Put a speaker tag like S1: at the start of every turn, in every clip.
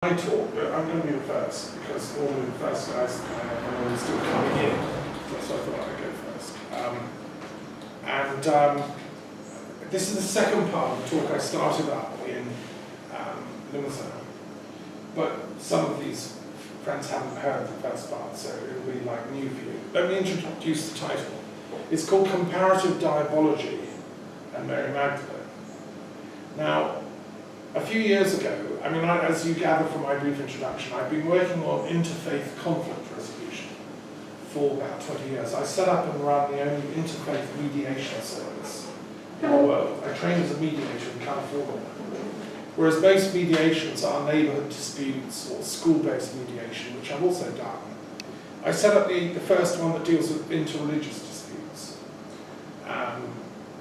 S1: my talk, but I'm going to be the first, because all the first guys are still coming in, so I thought I'd go first. This is the second part of the talk I started up in Limousin, but some of these friends haven't heard the first part, so it'll be like new for you. Let me introduce the title. It's called Comparative Diabology and Mary Magdalene. Now, a few years ago, I mean, as you gather from my brief introduction, I've been working on interfaith conflict resolution for about 20 years. I set up and run the only interfaith mediation service in the world. I trained as a mediator in California. Whereas most mediations are neighborhood disputes or school-based mediation, which I've also done. I set up the first one that deals with interreligious disputes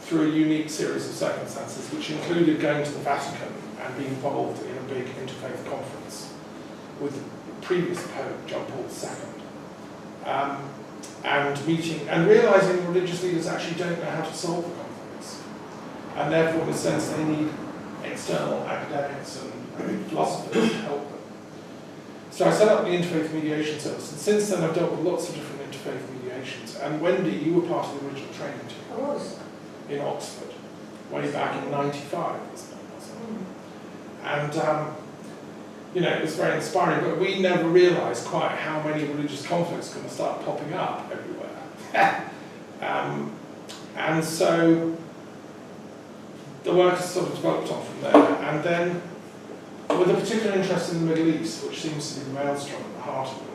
S1: through a unique series of circumstances, which included going to the Vatican and being involved in a big interfaith conference with the previous Pope, John Paul II, and meeting and realizing religious leaders actually don't know how to solve the conflicts, and therefore, in a sense, they need external academics and philosophers to help them. So I set up the Interfaith Mediation Service, and since then I've dealt with lots of different interfaith mediations. And Wendy, you were part of the original training team.
S2: I was.
S1: In Oxford, way back in '95, wasn't it? And you know, it was very inspiring, but we never realised quite how many religious conflicts were going to start popping up everywhere. And so the work has sort of developed on from there, and then with a particular interest in the Middle East, which seems to be the maelstrom at the heart of it all.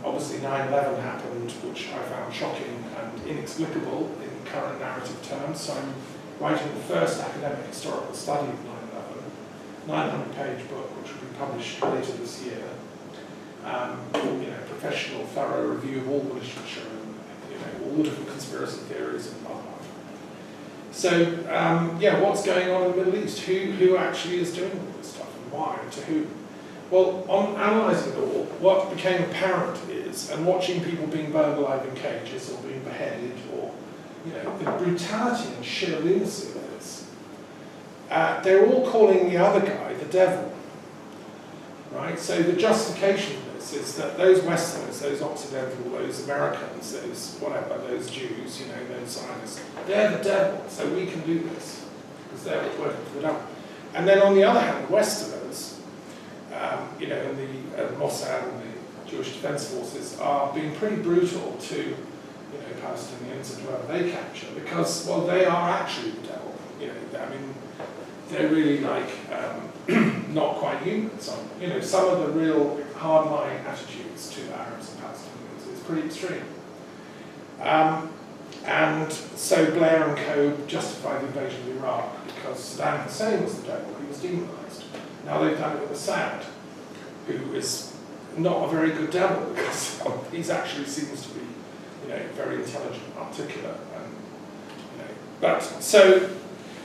S1: Obviously 9/11 happened, which I found shocking and inexplicable in current narrative terms, so I'm writing the first academic historical study of 9/11, 900-page book, which will be published later this year. You know, professional, thorough review of all the literature and, you know, all the different conspiracy theories and blah, blah. So, yeah, what's going on in the Middle East? Who actually is doing all this stuff, and why, and to whom? Well, on analysing it all, what became apparent is, and watching people being burned alive in cages or being beheaded, or, you know, the brutality and sheer lunacy of this, they're all calling the other guy the devil, right? So the justification of this is that those Westerners, those Occidental, those Americans, those whatever, those Jews, you know, those Zionists, they're the devil, so we can do this, because they're working for the devil. And then on the other hand, Westerners, you know, and the Mossad and the Jewish Defense Forces are being pretty brutal to, you know, Palestinians and whoever they capture, because, well, they are actually the devil. You know, I mean, they're really like not quite human. So, you know, some of the real hardline attitudes to Arabs and Palestinians is pretty extreme. And so Blair and co. justified the invasion of Iraq because Saddam Hussein was the devil, he was demonised. Now they've done it with Assad, who is not a very good devil, because he actually seems to be, you know, very intelligent, articulate, and, you know. But so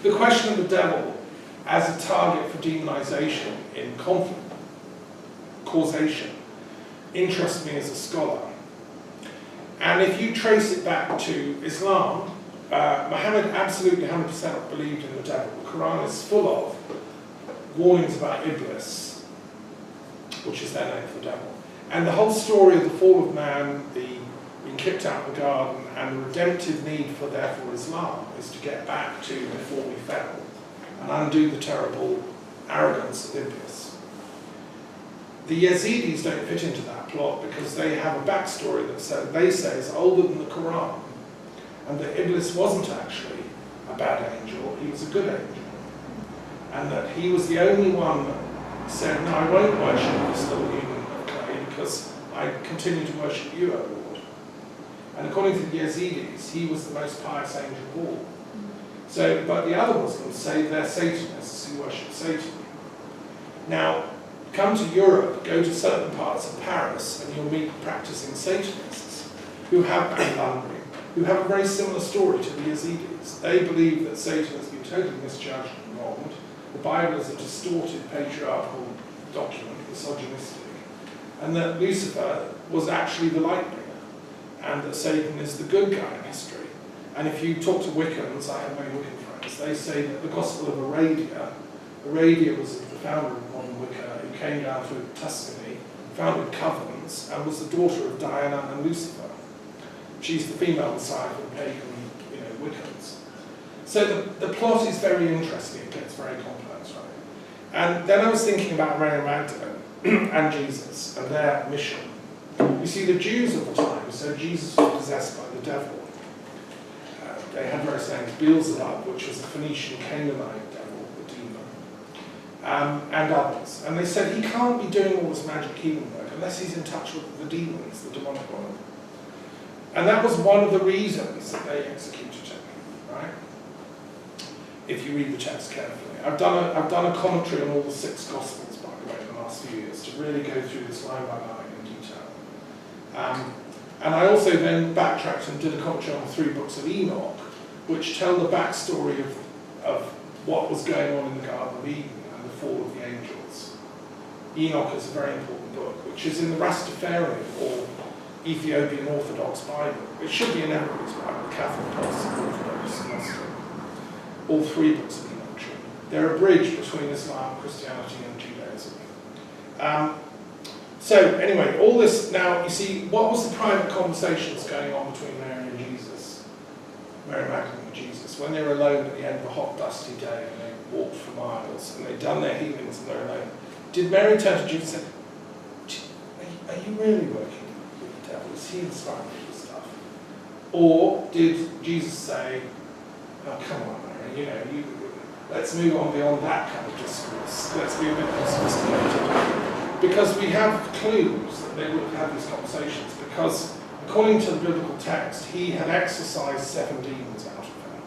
S1: the question of the devil as a target for demonization in conflict, causation, interests me as a scholar. And if you trace it back to Islam, Muhammad absolutely 100% believed in the devil. The Quran is full of warnings about Iblis, which is their name for the devil. And the whole story of the fall of man, the being kicked out of the garden, and the redemptive need for, therefore, Islam is to get back to before we fell and undo the terrible arrogance of Iblis. The Yazidis don't fit into that plot because they have a backstory that they say is older than the Quran, and that Iblis wasn't actually a bad angel, he was a good angel. And that he was the only one that said, no, I won't worship this little human of clay because I continue to worship you, O Lord. And according to the Yazidis, he was the most pious angel of all. So, but the other Muslims say they're Satanists who worship Satan. Now, come to Europe, go to certain parts of Paris, and you'll meet practicing Satanists who have, and London, who have a very similar story to the Yazidis. They believe that Satan has been totally misjudged and wronged. The Bible is a distorted patriarchal document, misogynistic, and that Lucifer was actually the light bringer, and that Satan is the good guy in history. And if you talk to Wiccans, I have many Wiccan friends, they say that the Gospel of Aradia was the founder of modern Wicca came down to Tuscany, founded covens, and was the daughter of Diana and Lucifer. She's the female messiah for the pagan, Wiccans. So the plot is very interesting. It gets very complex, right? And then I was thinking about Mary and Magdalene and Jesus and their mission. You see, the Jews of the time said Jesus was possessed by the devil. They had various names, Beelzebub, which was a Phoenician Canaanite devil, the demon, and others. And they said he can't be doing all this magic healing work unless he's in touch with the demons, the demonic world. And that was one of the reasons that they executed him, right? If you read the text carefully. I've done a commentary on all the 6 Gospels, by the way, in the last few years, to really go through this line by line in detail. And I also then backtracked and did a commentary on the 3 books of Enoch, which tell the backstory of what was going on in the Garden of Eden and the fall of the angels. Enoch is a very important book, which is in the Rastafarian or Ethiopian Orthodox Bible. It should be in everybody's Bible, Catholic, Protestant, Orthodox, Muslim. All 3 books of Enoch. They're a bridge between Islam, Christianity, and Judaism. So anyway, all this now, you see, what was the private conversations going on between Mary and Jesus? Mary Magdalene and Jesus, when they were alone at the end of a hot, dusty day, and they walked for miles, and they'd done their healings, and they're alone. Did Mary turn to Jesus and say, are you really working with the devil? Is he inspiring you with stuff? Or did Jesus say, oh, come on, Mary, let's move on beyond that kind of discourse. Let's be a bit more sophisticated. Because we have clues that they would have had these conversations, because according to the biblical text, he had exorcised 7 demons out of her.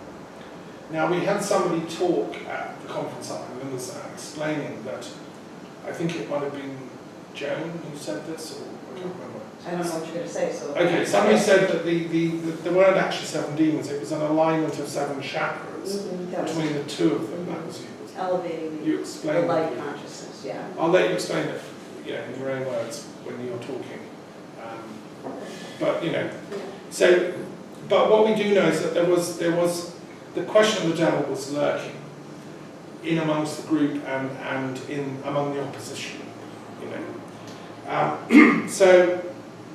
S1: Now, we had somebody talk at the conference up in Lindesand explaining that, I think it might have been Joan who said this, or I can't remember.
S2: I don't know what you're going to say, so... Okay,
S1: somebody said that there weren't actually 7 demons, it was an alignment of 7 chakras between the 2 of them. That was you.
S2: Elevating
S1: you explain
S2: the light consciousness, yeah.
S1: I'll let you explain it in your own words when you're talking. But what we do know is that there was the question of the devil was lurking in amongst the group and among the opposition, So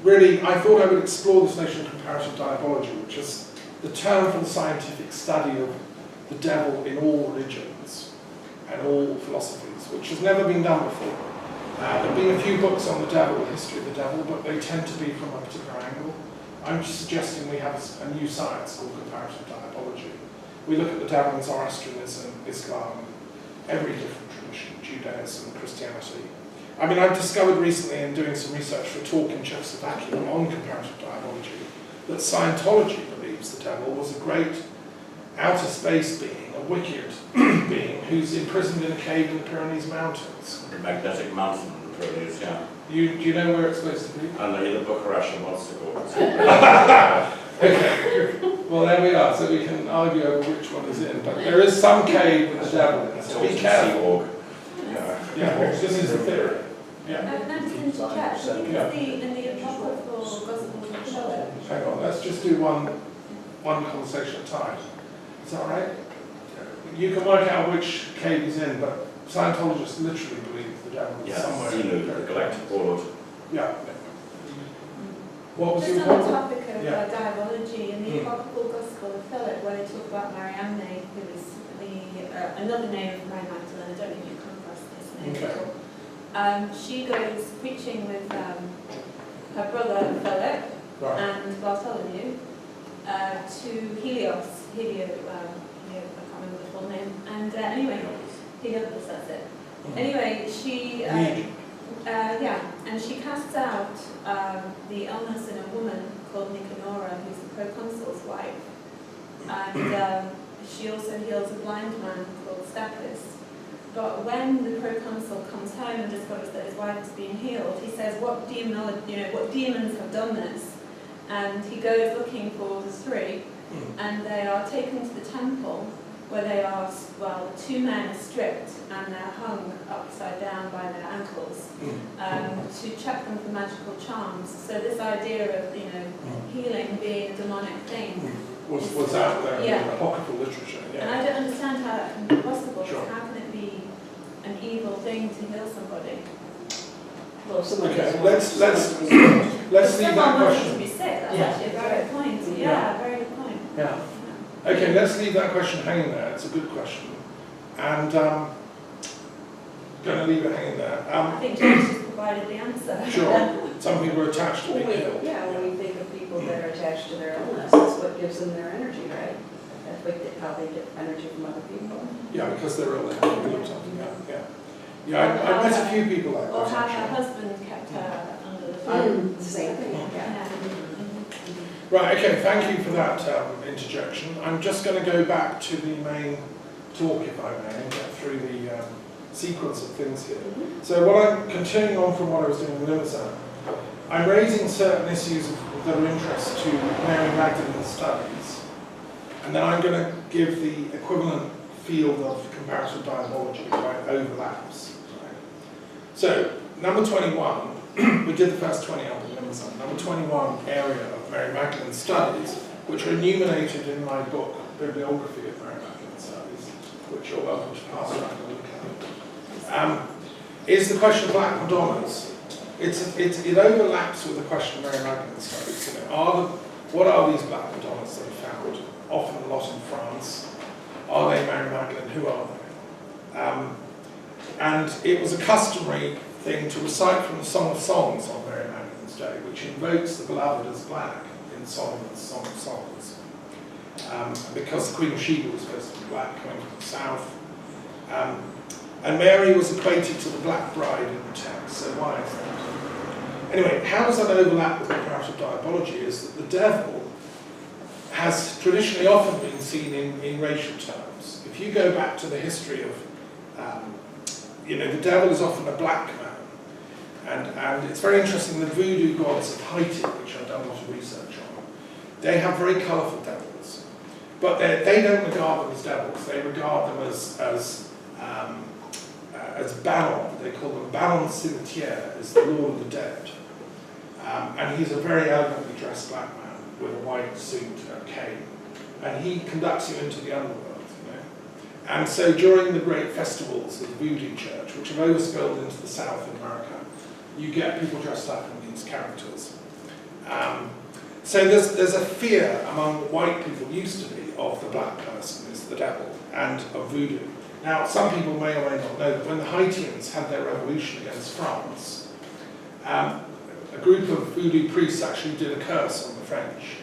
S1: really, I thought I would explore this notion of comparative diabology, which is the term for the scientific study of the devil in all religions and all philosophies, which has never been done before. There have been a few books on the devil, the history of the devil, but they tend to be from a particular angle. I'm just suggesting we have a new science called comparative diabology. We look at the devil in Zoroastrianism, Islam, every different tradition, Judaism, Christianity. I mean, I've discovered recently in doing some research for a talk in Czechoslovakia on comparative diabology that Scientology believes the devil was a great outer space being, a wicked being, who's imprisoned in a cave in the Pyrenees Mountains.
S3: The magnetic mountain in the Pyrenees, yeah.
S1: Do you know where it's supposed to be?
S3: And in the Bucharest wants to go.
S1: Okay, well there we are, so we can argue over which one is in, but there is some cave with the devil in it, so be careful. Yeah, this is the theory. Yeah.
S4: I've noticed in the chat, I think it's in the apocryphal Gospel of Philip.
S1: Hang on, let's just do one conversation at a time. Is that right? You can work out which cave he's in, but Scientologists literally believe the devil is somewhere.
S3: The galactic board.
S1: Yeah. What was
S4: just
S1: your
S4: on the topic of
S1: diabology,
S4: in the apocryphal Gospel of Philip, where they talk about Mariamne, who is another name of Mary Magdalene. I don't know if you've come across this name before. She goes preaching with her brother Philip and Bartholomew to Helios. I can't remember the full name. And anyway, Helios, that's it. Anyway, she and she casts out the illness in a woman called Nicanora, who's the proconsul's wife, and she also heals a blind man called Stachys. But when the proconsul comes home and discovers that his wife has been healed, he says, what demons have done this? And he goes looking for the 3, and they are taken to the temple, where they are, well, 2 men are stripped and they're hung upside down by their ankles to check them for magical charms. So this idea of, healing being a demonic thing
S1: was out there in apocryphal literature. Yeah.
S4: And I don't understand how that can be possible. Sure. How can it be an evil thing to heal somebody?
S2: Well, if someone
S1: Okay,
S2: doesn't
S1: let's
S4: But
S1: leave that
S4: someone wants
S1: question.
S4: to be sick, that's
S2: Yeah.
S4: actually a very good point.
S1: Yeah.
S4: Yeah, very good point.
S1: Yeah. Okay, let's leave that question hanging there. It's a good question. And going to leave it hanging there.
S4: I think James just provided the answer.
S1: Sure. Some people are attached to being ill.
S2: When we think of people that are attached to their illness, that's what gives them their energy, right? That's how they get energy from other people.
S1: Yeah, because they're ill, they have to do something. Yeah, I met a few people like
S4: Or
S1: that
S4: how her
S1: actually.
S4: husband kept her under the phone.
S2: Same thing, yeah.
S4: Yeah.
S1: Right, okay, thank you for that interjection. I'm just going to go back to the main talk, if I may, and get through the sequence of things here. So what I'm continuing on from what I was doing with MMSA, I'm raising certain issues that are of interest to Mary Magdalene's studies, and then I'm going to give the equivalent field of comparative diabology where it overlaps. Right? So, number 21, we did the first 20 up in MMSA. Number 21 area of Mary Magdalene's studies, which are enumerated in my book, Bibliography of Mary Magdalene's Studies, which you're welcome to pass around and look at, is the question of Black Madonnas. It overlaps with the question of Mary Magdalene's Studies. You know, what are these Black Madonnas that are found? Often a lot in France. Are they Mary Magdalene? Who are they? And it was a customary thing to recite from the Song of Songs on Mary Magdalene's Day, which invokes the beloved as black in Solomon's Song of Songs. Because the Queen of Sheba was supposed to be black, coming from the south. And Mary was equated to the black bride in the text, so why is that? Anyway, how does that overlap with comparative diabology is that the devil has traditionally often been seen in racial terms. If you go back to the history of, the devil is often a black man. And it's very interesting, the voodoo gods of Haiti, which I've done a lot of research on, they have very colourful devils. But they don't regard them as devils, they regard them as Baron. They call them Baron Cimetière, is the Lord of the Dead. And he's a very elegantly dressed black man with a white suit and a cane. And he conducts you into the underworld, you know. And so during the great festivals of the Voodoo Church, which have overspilled into the South in America, you get people dressed up in these characters. So there's a fear among white people, used to be, of the black person as the devil, and of voodoo. Now, some people may or may not know that when the Haitians had their revolution against France, a group of voodoo priests actually did a curse on the French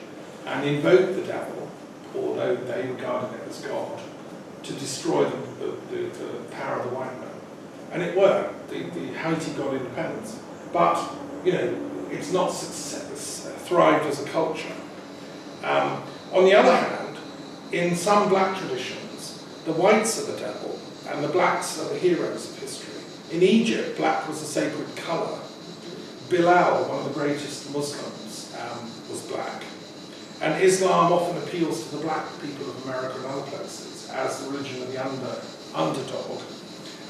S1: and invoked the devil, although they regarded it as God, to destroy the power of the white man. And it worked. The Haiti got independence. But, it's not thrived as a culture. On the other hand, in some black traditions, the whites are the devil and the blacks are the heroes of history. In Egypt, black was a sacred colour. Bilal, one of the greatest Muslims, was black. And Islam often appeals to the black people of America and other places as the religion of the underdog.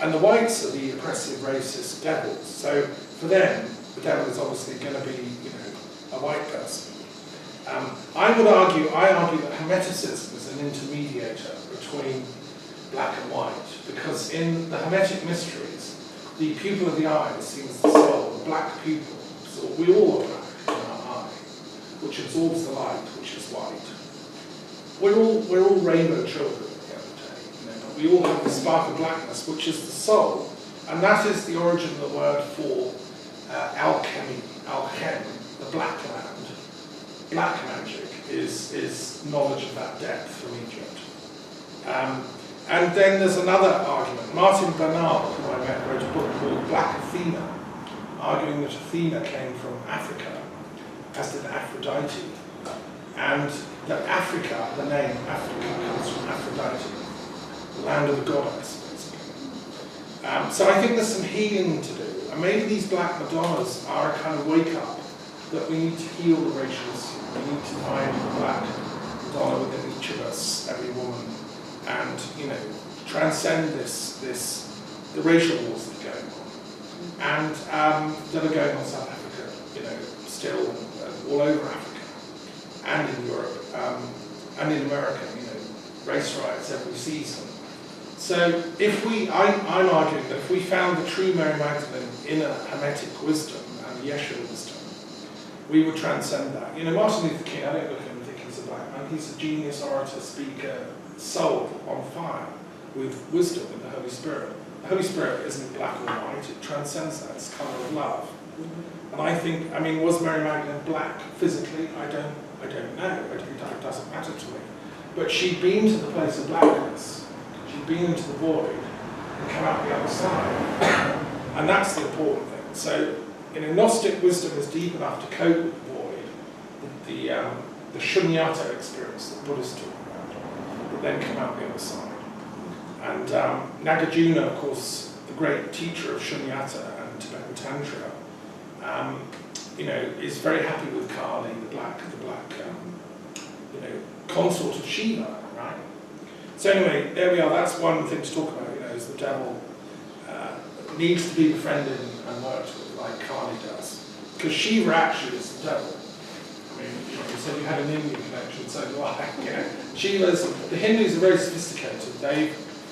S1: And the whites are the oppressive, racist devils. So for them, the devil is obviously going to be, a white person. I argue that Hermeticism is an intermediator between black and white, because in the Hermetic mysteries, the pupil of the eye is seen as the soul, the black pupil. So we all are black in our eye, which absorbs the light, which is white. We're all rainbow children at the end of the day. We all have the spark of blackness, which is the soul, and that is the origin of the word for alchemy, the black land. Black magic is knowledge of that depth from Egypt. And then there's another argument. Martin Bernal, who I met, wrote a book called Black Athena, arguing that Athena came from Africa, as did Aphrodite, and that Africa, the name Africa, comes from Aphrodite, the land of the goddess, basically. So I think there's some healing to do, and maybe these Black Madonnas are a kind of wake-up that we need to heal the racial issue. We need to find the Black Madonna within each of us, every woman, and transcend the racial wars that are going on, and that are going on in South Africa, still all over Africa, and in Europe, and in America, race riots every season, So I'm arguing that if we found the true Mary Magdalene in a Hermetic wisdom and Yeshua wisdom, we would transcend that. You know, Martin Luther King, I don't look at him and think he's a black man. He's a genius orator, speaker, soul on fire with wisdom and the Holy Spirit. The Holy Spirit isn't black or white, it transcends that, it's the colour of love. And I think, I mean, was Mary Magdalene black physically? I don't know, it doesn't matter to me. But she'd been to the place of blackness, she'd been into the void and come out the other side. And that's the important thing. So, you know, Gnostic wisdom is deep enough to cope with the void, the shunyata experience that Buddhists talk about, but then come out the other side. And Nagarjuna, of course, the great teacher of shunyata and Tibetan Tantra, you know, is very happy with Kali, the black, you know, consort of Shiva, right? So anyway, there we are. That's one thing to talk about. You know, is the devil needs to be befriended and worked with, like Kali does, because Shiva actually is the devil. I mean, you know, you said you had an Indian connection, so do I. You know, Shiva's, the Hindus are very sophisticated.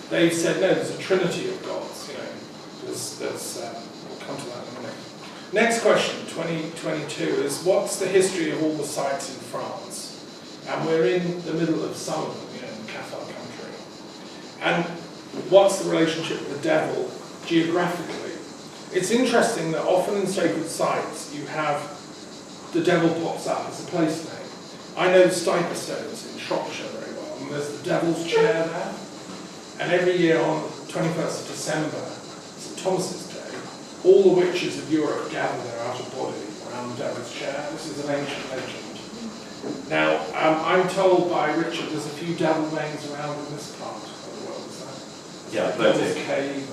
S1: They've said no. There's a trinity of gods. You know, we'll come to that in a minute. Next question, 2022, is what's the history of all the sites in France? And we're in the middle of some of them, you know, in Cathar country. And what's the relationship with the devil geographically? It's interesting that often in sacred sites you have the devil pops up as a place name. I know the Stiper Stones in Shropshire very well, and there's the devil's chair there. And every year on 21st of December, St. Thomas's Day, all the witches of Europe gather there out of body around the devil's chair. This is an ancient legend. Now, I'm told by Richard there's a few devil veins around in this part of the world, is that?
S3: Yeah,
S1: Devil's Cave.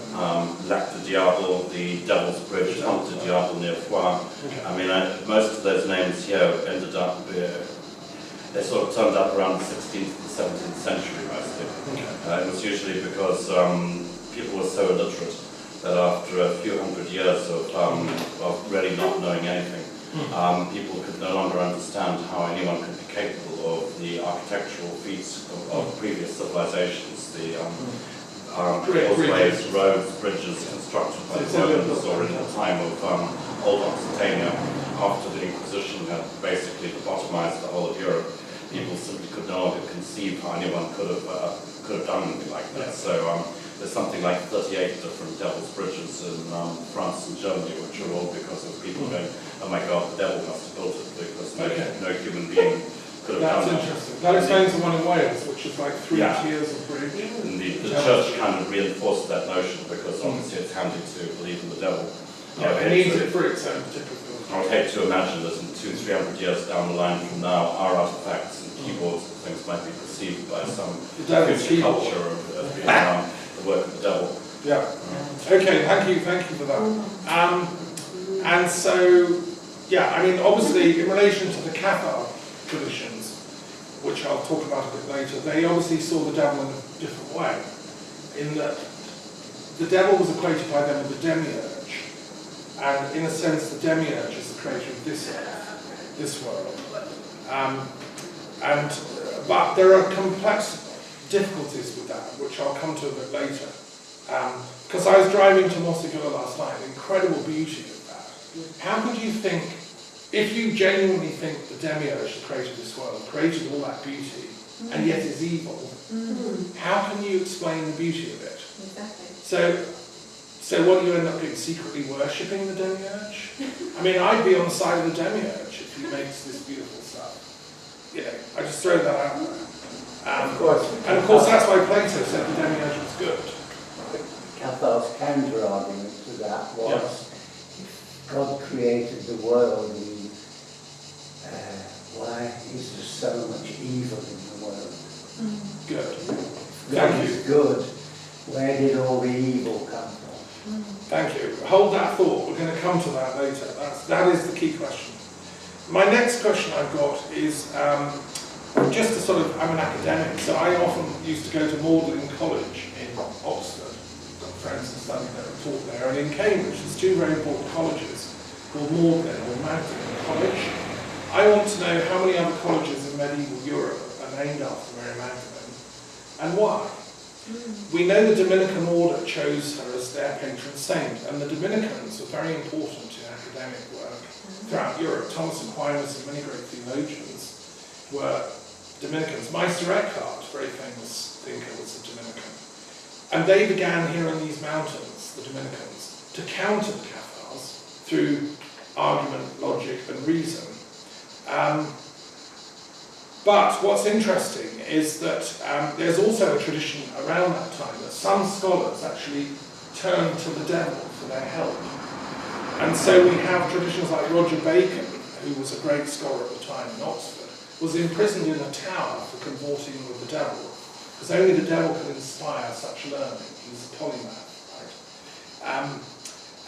S3: Lac de Diable, the Devil's Bridge, Pont de Diable near Foix.
S1: Okay.
S3: I mean, most of those names here ended up, they sort of turned up around the 16th and 17th century mostly.
S1: Okay.
S3: It was usually because people were so illiterate that after a few hundred years of really not knowing anything, people could no longer understand how anyone could be capable of the architectural feats of previous civilizations, the causeways, roads, bridges constructed by the Romans or in the time of Old Occitania, after the Inquisition had basically lobotomized the whole of Europe. People simply could no longer conceive how anyone could have done anything like that. So there's something like 38 different devil's bridges in France and Germany, which are all because of people going, oh my God, the devil must have built it, because no human being could have done that.
S1: That's interesting. That explains the one in Wales, which is like 3 tiers of bridge.
S3: And the church kind of reinforced that notion, because obviously it's handy to believe in the devil.
S1: Yeah, it needs it for its own particular.
S3: I would hate to imagine that in 200-300 years down the line from now, our artifacts and keyboards and things might be perceived by some future culture as being the work of the devil.
S1: Yeah. Okay, thank you for that. And so, yeah, I mean, obviously, in relation to the Cathar traditions, which I'll talk about a bit later, they obviously saw the devil in a different way, in that the devil was equated by them with the demiurge. And in a sense, the demiurge is the creator of this earth, this world. But there are complex difficulties with that, which I'll come to a bit later. Because I was driving to Mosigula last night, the incredible beauty of that. How could you think, if you genuinely think the demiurge, the creator of this world, created all that beauty, and yet is evil, how can you explain the beauty of it?
S4: Exactly.
S1: So what do you end up doing? Secretly worshipping the demiurge? I mean, I'd be on the side of the demiurge if he makes this beautiful stuff. You know, I just throw that out there. And of course that's why Plato said the demiurge was good.
S5: Cathar's counter-argument to that was, if God created the world, why is there so much evil in the world?
S1: Good.
S5: If God
S1: Thank
S5: is
S1: you.
S5: good, where did all the evil come from?
S1: Thank you. Hold that thought. We're going to come to that later. That is the key question. My next question I've got is just a sort of, I'm an academic, so I often used to go to Magdalene College in Oxford. I've got friends who study there and taught there. And in Cambridge, there's 2 very important colleges called Magdalene or Magdalene College. I want to know how many other colleges in medieval Europe are named after Mary Magdalene and why. We know the Dominican order chose her as their patron saint, and the Dominicans were very important in academic work throughout Europe. Thomas Aquinas and many great theologians were Dominicans. Meister Eckhart, very famous thinker, was a Dominican. And they began here in these mountains, the Dominicans, to counter the Cathars through argument, logic, and reason. But what's interesting is that there's also a tradition around that time that some scholars actually turned to the devil for their help. And so we have traditions like Roger Bacon, who was a great scholar at the time in Oxford, was imprisoned in a tower for consorting with the devil, because only the devil can inspire such learning. He was a polymath, right?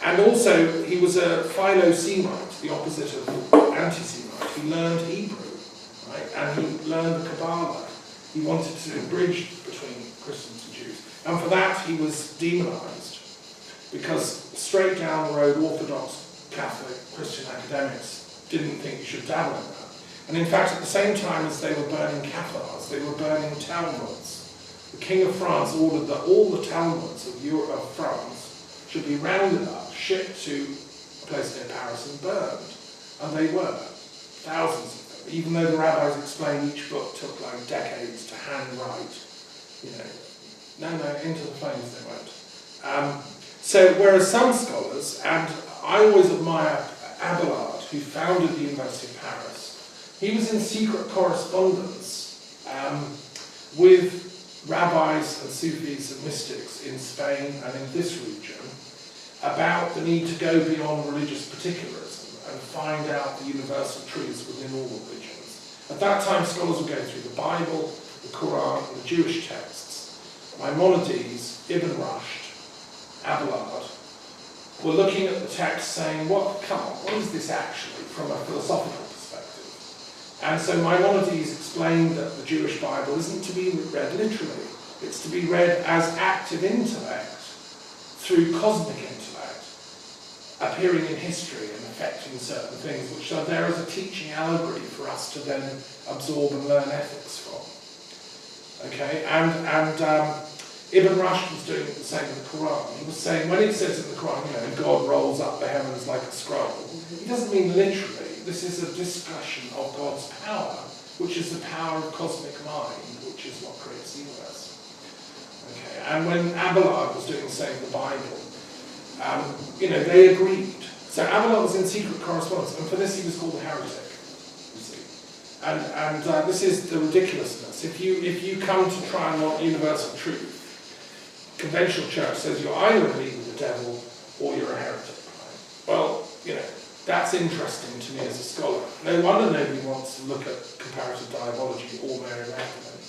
S1: And also, he was a Philo-Semite, the opposite of anti-Semite. He learned Hebrew, right? And he learned the Kabbalah. He wanted to bridge between Christians and Jews. And for that, he was demonized, because straight down the road, Orthodox Catholic Christian academics didn't think you should dabble in that. And in fact, at the same time as they were burning Cathars, they were burning Talmuds. The King of France ordered that all the Talmuds of France should be rounded up, shipped to a place near Paris and burned. And they were. Thousands of them. Even though the rabbis explained each book took like decades to handwrite. You know, no, into the flames they went. So whereas some scholars, and I always admire Abelard, who founded the University of Paris, he was in secret correspondence with rabbis and Sufis and mystics in Spain and in this region about the need to go beyond religious particularism and find out the universal truths within all religions. At that time, scholars would go through the Bible, the Quran, and the Jewish texts. Maimonides, Ibn Rushd, Abelard were looking at the text saying, what is this actually from a philosophical perspective? And so Maimonides explained that the Jewish Bible isn't to be read literally, it's to be read as active intellect through cosmic intellect, appearing in history and affecting certain things, which are there as a teaching allegory for us to then absorb and learn ethics from. Okay, and Ibn Rushd was doing the same with the Quran. He was saying, when it says in the Quran, you know, God rolls up the heavens like a scroll, he doesn't mean literally. This is a discussion of God's power, which is the power of cosmic mind, which is what creates the universe. Okay, and when Abelard was doing the same with the Bible, you know, they agreed. So Abelard was in secret correspondence, and for this he was called a heretic, you see. And this is the ridiculousness. If you come to try and want universal truth, conventional church says you're either in league with the devil or you're a heretic. Right? Well, you know, that's interesting to me as a scholar. No wonder nobody wants to look at comparative diabology or Mary Magdalene.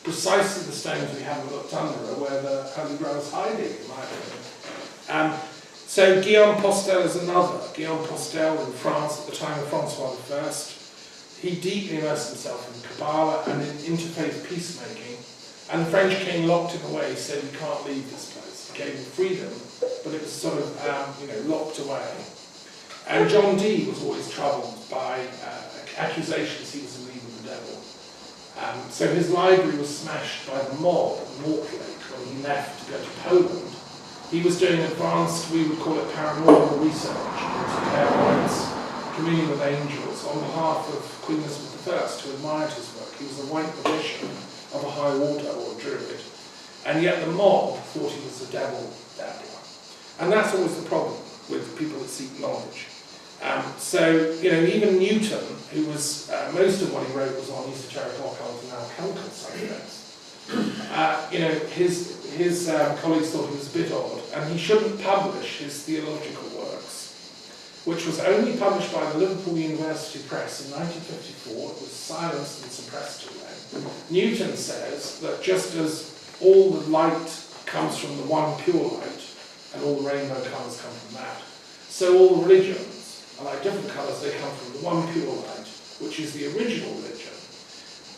S1: Precisely the stones we haven't looked under are where the Holy Grail is hiding, in my opinion. So Guillaume Postel is another. Guillaume Postel in France at the time of Francois I. He deeply immersed himself in Kabbalah and in interfaith peacemaking. And the French king locked him away, said, "You can't leave this place." He gave him freedom, but it was sort of, locked away. And John Dee was always troubled by accusations he was in league with the devil. So his library was smashed by the mob at Mortlake when he left to go to Poland. He was doing advanced, we would call it paranormal research, into clairvoyance, communing with angels, on behalf of Queen Elizabeth I, who admired his work. He was a white magician of a high order, or a druid, and yet the mob thought he was a devil dabbler. And that's always the problem with people that seek knowledge. So, even Newton, who was, most of what he wrote was on esoteric occult and alchemical subjects, his colleagues thought he was a bit odd, and he shouldn't publish his theological works, which was only published by the Liverpool University Press in 1954. It was silenced and suppressed too late. Newton says that just as all the light comes from the one pure light, and all the rainbow colours come from that, so all the religions are like different colours, they come from the one pure light, which is the original religion.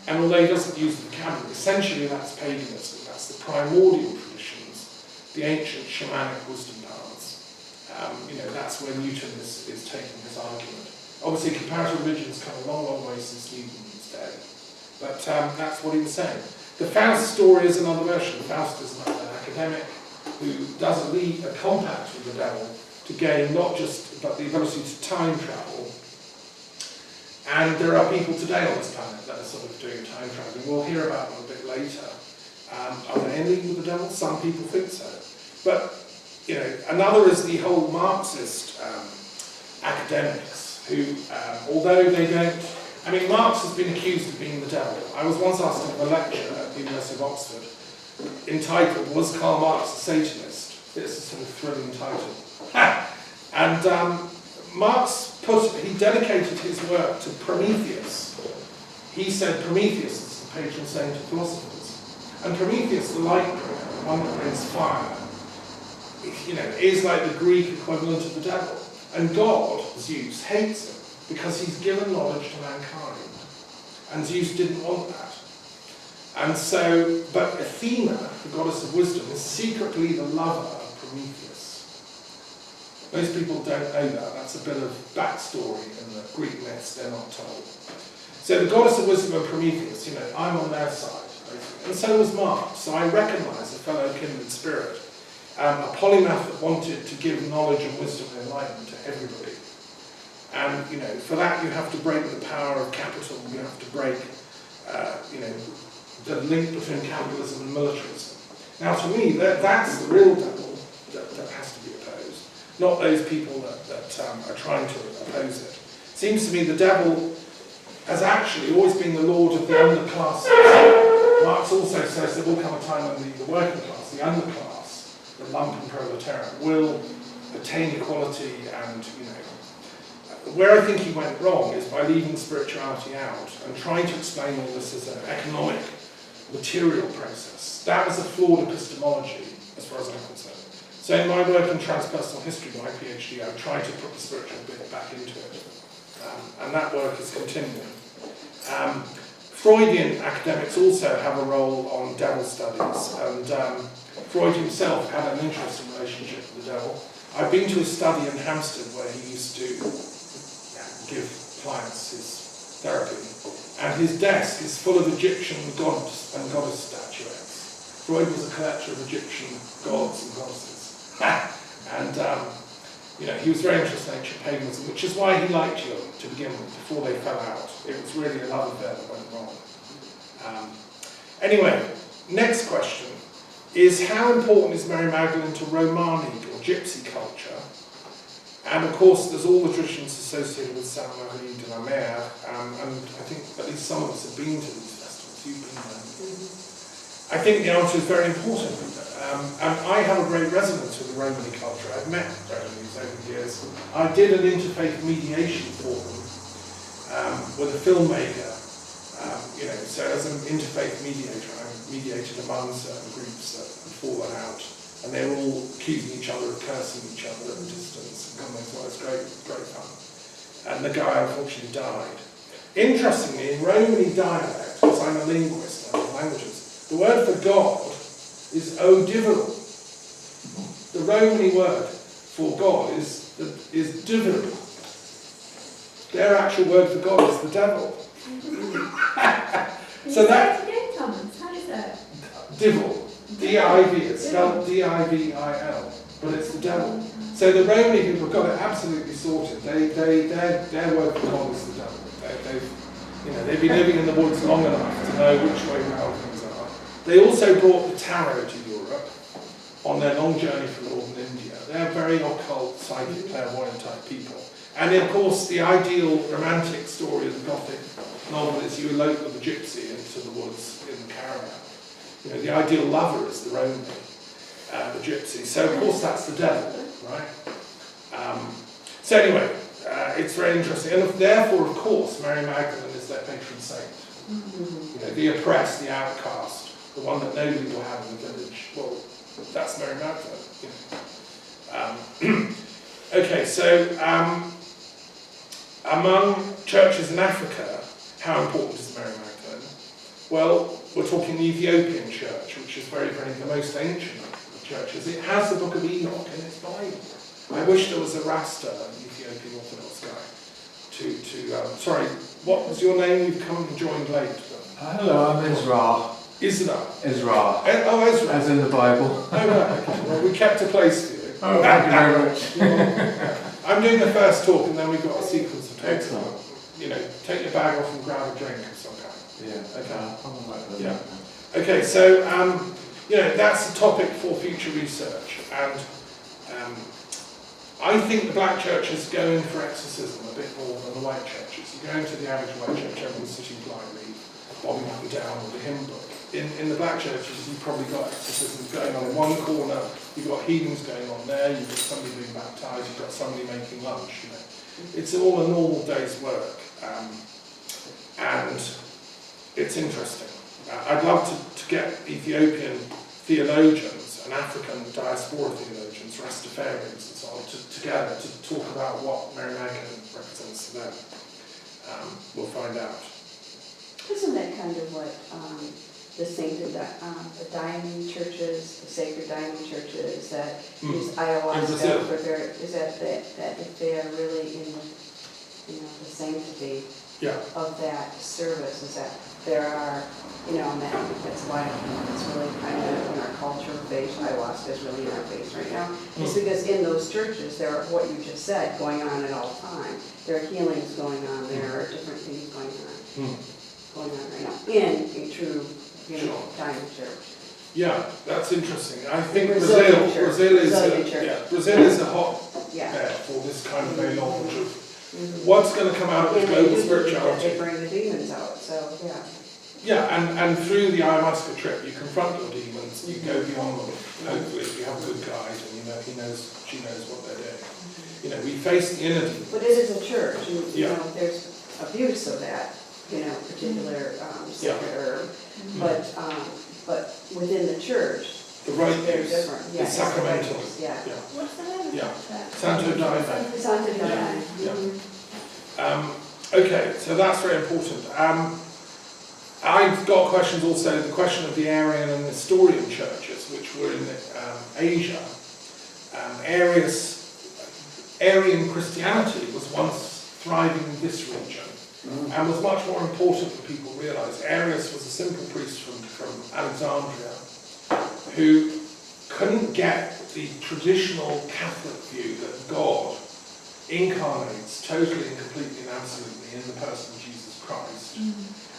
S1: And although he doesn't use the vocabulary, essentially that's paganism, that's the primordial traditions, the ancient shamanic wisdom paths. That's where Newton is taking his argument. Obviously, comparative religion's come a long, long way since Newton's day. But that's what he was saying. The Faust story is another version. Faust is an academic who does a compact with the devil to gain not just but the ability to time travel. And there are people today on this planet that are sort of doing time traveling. We'll hear about them a bit later. Are they in league with the devil? Some people think so. But, you know, another is the whole Marxist academics who, although they don't, I mean, Marx has been accused of being the devil. I was once asked to give a lecture at the University of Oxford entitled, "Was Karl Marx a Satanist?" It's a sort of thrilling title. And Marx he dedicated his work to Prometheus. He said Prometheus is the patron saint of philosophers. And Prometheus, the light bringer, the one that brings fire, you know, is like the Greek equivalent of the devil. And God, Zeus, hates him because he's given knowledge to mankind. And Zeus didn't want that. And so, but Athena, the goddess of wisdom, is secretly the lover of Prometheus. Most people don't know that. That's a bit of backstory in the Greek myths they're not told. So the goddess of wisdom and Prometheus, you know, I'm on their side, basically. And so was Marx. So I recognise a fellow kindred spirit, a polymath that wanted to give knowledge and wisdom and enlightenment to everybody. And, you know, for that you have to break the power of capital. You have to break, you know, the link between capitalism and militarism. Now, to me, that's the real devil that has to be opposed. Not those people that are trying to oppose it. Seems to me the devil has actually always been the lord of the underclasses. Marx also says there will come a time when the working class, the underclass, the lumpen proletariat, will attain equality. And, you know, where I think he went wrong is by leaving spirituality out and trying to explain all this as an economic, material process. That was a flawed epistemology, as far as I'm concerned. So in my work in transpersonal history, my PhD, I've tried to put the spiritual bit back into it. And that work is continuing. Freudian academics also have a role on devil studies, and Freud himself had an interesting relationship with the devil. I've been to his study in Hampstead where he used to give clients his therapy, and his desk is full of Egyptian gods and goddess statuettes. Freud was a collector of Egyptian gods and goddesses. And, you know, he was very interested in ancient paganism, which is why he liked Jung to begin with, before they fell out. It was really a love affair that went wrong. Anyway, next question is, how important is Mary Magdalene to Romani or Gypsy culture? And of course, there's all the traditions associated with Sainte Marie de la Mer, and I think at least some of us have been to these festivals. You've been there. I think the answer is very important. And I have a great resonance with the Romani culture. I've met Romanis over the years. I did an interfaith mediation for them with a filmmaker. You know, so as an interfaith mediator, I mediated among certain groups that had fallen out, and they were all accusing each other of cursing each other at a distance. And God knows what, it was great fun. And the guy unfortunately died. Interestingly, in Romani dialect, because I'm a linguist, I love languages, the word for God is Odiviral. The Romani word for God is Diviral. Their actual word for God is the devil. So that
S4: again, Thomas, how is that?
S1: Divil, D-I-V, it's spelled D-I-V-I-L, but it's the devil. So the Romani people have got it absolutely sorted. Their word for God is the devil. They've been living in the woods long enough to know which way round things are. They also brought the tarot to Europe on their long journey from northern India. They're very occult, psychic, clairvoyant type people. And of course, the ideal romantic story of the Gothic novel is you elope with a gypsy into the woods in the caravan. The ideal lover is the Romani, the gypsy. So of course that's the devil, right? So anyway, it's very interesting. And therefore, of course, Mary Magdalene is their patron saint. The oppressed, the outcast, the one that nobody will have in the village. Well, that's Mary Magdalene. Okay, so among churches in Africa, how important is Mary Magdalene? Well, we're talking the Ethiopian church, which is very, very the most ancient of churches. It has the Book of Enoch in its Bible. I wish there was a Rasta, an Ethiopian Orthodox guy, sorry, what was your name? You've come and joined late.
S6: Hello, I'm Ezra.
S1: Isra.
S6: Ezra,
S1: Oh, Ezra.
S6: as in the Bible.
S1: Oh, right, okay. Well, we kept a place for you.
S6: Oh, thank you very much.
S1: I'm doing the first talk, and then we've got a sequence of talks.
S6: Excellent.
S1: You know, take your bag off and grab a drink of some kind.
S6: Yeah.
S1: Okay. Yeah. Okay, so, you know, that's the topic for future research, and I think the black churches go in for exorcism a bit more than the white churches. You go into the average white church, everyone's sitting politely, bobbing up and down with the hymn book. In the black churches, you've probably got exorcisms going on in one corner, you've got healings going on there, you've got somebody being baptised, you've got somebody making lunch, you know. It's all a normal day's work, and it's interesting. I'd love to get Ethiopian theologians and African diaspora theologians, Rastafarians and so on, together to talk about what Mary Magdalene represents to them. We'll find out.
S2: Isn't that kind of what the sainted, the diamond churches, the sacred diamond churches that use ayahuasca for their, is that if they are really in the, you know, the sanctity of that service, is that there are, you know, and that's why it's really kind of in our culture based, ayahuasca is really in our face right now. It's because in those churches, there are what you just said going on at all time. There are healings going on, there are different things going on right now in a true, you know, diamond church.
S1: Yeah, that's interesting. I think
S2: Brazil
S1: Brazil is a hot
S2: Yeah.
S1: bed for this kind of very novel truth. What's going to come out of
S2: And
S1: the
S2: they
S1: global
S2: do believe that
S1: spirituality?
S2: they bring the demons out, so yeah.
S1: Yeah, and through the ayahuasca trip, you confront your demons, you go beyond them. Hopefully, if you have a good guide, and you know she knows what they're doing. You know, we face the inner demons.
S2: But it is a church, and you
S1: Yeah.
S2: know, there's abuse of that, you know, particular sacred herb. But within the church,
S1: The right
S2: they're
S1: use,
S2: different.
S1: the
S2: Yeah, it's the right
S1: sacramental.
S2: use, Yeah.
S1: Yeah.
S4: What's the name of
S1: Yeah.
S4: that?
S1: Santo Daime.
S2: It's on the diamond.
S1: Yeah. Okay, so that's very important. I've got questions also, the question of the Arian and Nestorian churches, which were in Asia. Arian Christianity was once thriving in this region and was much more important than people realise. Arius was a simple priest from Alexandria who couldn't get the traditional Catholic view that God incarnates totally and completely and absolutely in the person of Jesus Christ,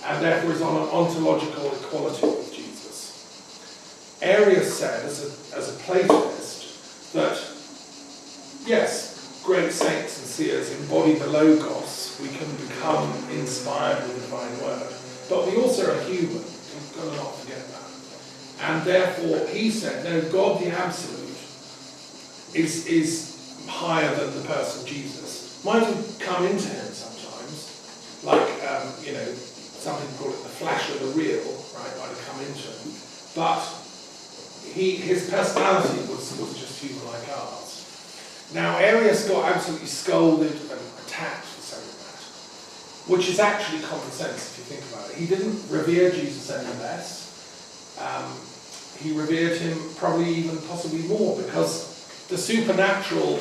S1: and therefore is on an ontological equality with Jesus. Arius said, as a Platonist, that yes, great saints and seers embody the Logos, we can become inspired with the divine word, but we also are human, we've got to not forget that. And therefore, he said, no, God the Absolute is higher than the person Jesus. Might have come into him sometimes, like, you know, some people call it the flash of the real, right, might have come into him. But his personality was just human like ours. Now, Arius got absolutely scolded and attacked for saying that, which is actually common sense if you think about it. He didn't revere Jesus any less. He revered him probably even possibly more, because the supernatural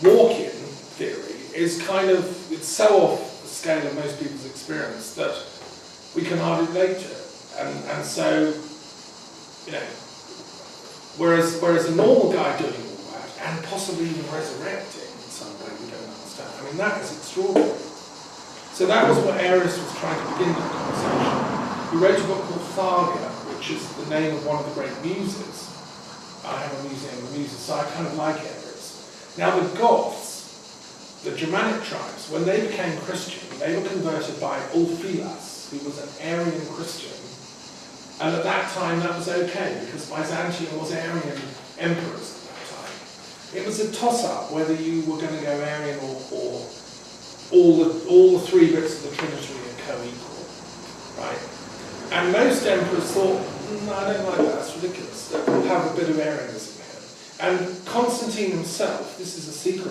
S1: walk-in theory is kind of, it's so off the scale of most people's experience that we can hardly relate to it. And so, you know, whereas a normal guy doing all that, and possibly even resurrecting in some way we don't understand, I mean, that is extraordinary. So that was what Arius was trying to begin that conversation. He wrote a book called Thalia, which is the name of one of the great muses. I have a museum of the muses, so I kind of like Arius. Now the Goths, the Germanic tribes, when they became Christian, they were converted by Ulfilas, who was an Arian Christian. And at that time that was okay, because Byzantium was Arian emperors at that time. It was a toss-up whether you were going to go Arian or all the three bits of the Trinity are co-equal, right? And most emperors thought, no, I don't like that, that's ridiculous. We'll have a bit of Arianism here. And Constantine himself, this is a secret